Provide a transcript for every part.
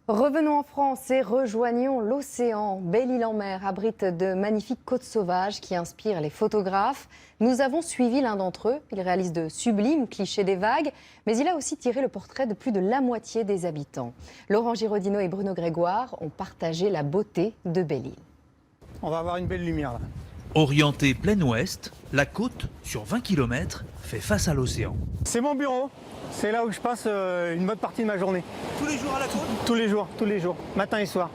Revenons en France et rejoignons l'océan. Belle-Île-en-Mer abrite de magnifiques côtes sauvages qui inspirent les photographes. Nous avons suivi l'un d'entre eux. Il réalise de sublimes clichés des vagues, mais il a aussi tiré le portrait de plus de la moitié des habitants. Laurent Giraudineau et Bruno Grégoire ont partagé la beauté de Belle-Île. On va avoir une belle lumière là. Orientée plein ouest, la côte, sur 20 km, fait face à l'océan. C'est mon bureau. C'est là où je passe une bonne partie de ma journée. Tous les jours à la côte? Tous les jours, matin et soir.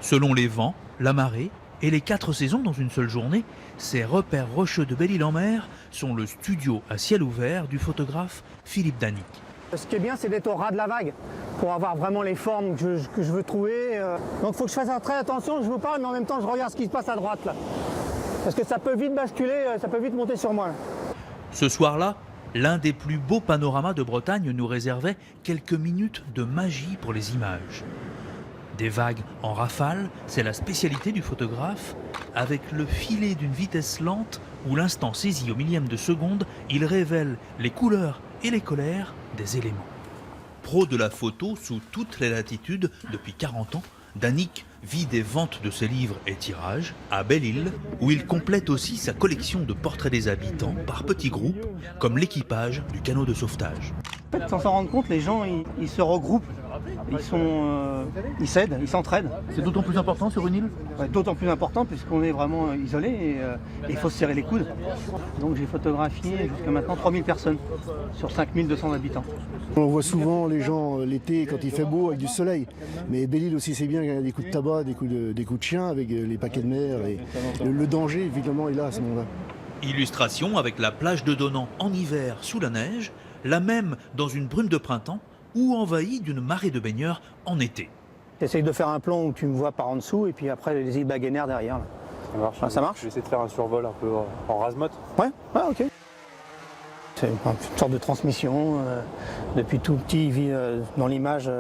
Selon les vents, la marée et les 4 saisons dans une seule journée, ces repères rocheux de Belle-Île-en-Mer sont le studio à ciel ouvert du photographe Philippe Danic. Ce qui est bien, c'est d'être au ras de la vague pour avoir vraiment les formes que je veux trouver. Donc il faut que je fasse très attention, je vous parle, mais en même temps je regarde ce qui se passe à droite là. Parce que ça peut vite basculer, ça peut vite monter sur moi là. Ce soir-là, l'un des plus beaux panoramas de Bretagne nous réservait quelques minutes de magie pour les images. Des vagues en rafale, c'est la spécialité du photographe, avec le filet d'une vitesse lente où l'instant saisi au millième de seconde, il révèle les couleurs et les colères des éléments. Pro de la photo sous toutes les latitudes depuis 40 ans, Danic vit des ventes de ses livres et tirages à Belle-Île, où il complète aussi sa collection de portraits des habitants par petits groupes, comme l'équipage du canot de sauvetage. En fait, sans s'en rendre compte, les gens ils se regroupent, ils s'aident, ils s'entraident. C'est d'autant plus important sur une île? Ouais, d'autant plus important puisqu'on est vraiment isolé et il faut se serrer les coudes. Donc j'ai photographié jusqu'à maintenant 3000 personnes sur 5200 habitants. On voit souvent les gens l'été quand il fait beau avec du soleil. Mais Belle-Île aussi c'est bien, il y a des coups de tabac, des coups de chien avec les paquets de mer. Et le danger évidemment est là à ce moment-là. Illustration avec la plage de Donant en hiver sous la neige, la même dans une brume de printemps ou envahie d'une marée de baigneurs en été. J'essaye de faire un plan où tu me vois par en dessous et puis après les îles Baguenaires derrière. Là. Ça marche. Ah, ça marche. Je vais essayer de faire un survol un peu en rase-motte. Ouais, ok. C'est une sorte de transmission. Depuis tout petit, il vit dans l'image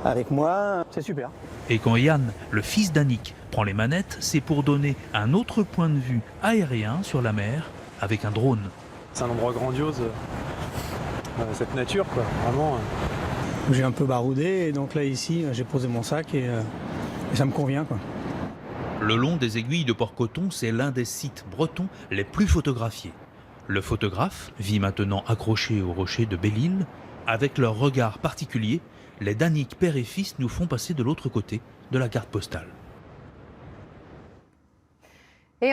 avec moi. C'est super. Et quand Yann, le fils d'Annick, prend les manettes, c'est pour donner un autre point de vue aérien sur la mer avec un drone. C'est un endroit grandiose, cette nature quoi, vraiment. J'ai un peu baroudé et donc là ici j'ai posé mon sac et ça me convient quoi. Le long des aiguilles de Port-Coton, c'est l'un des sites bretons les plus photographiés. Le photographe vit maintenant accroché au rocher de Belle-Île. Avec leur regard particulier, les Danic père et fils nous font passer de l'autre côté de la carte postale.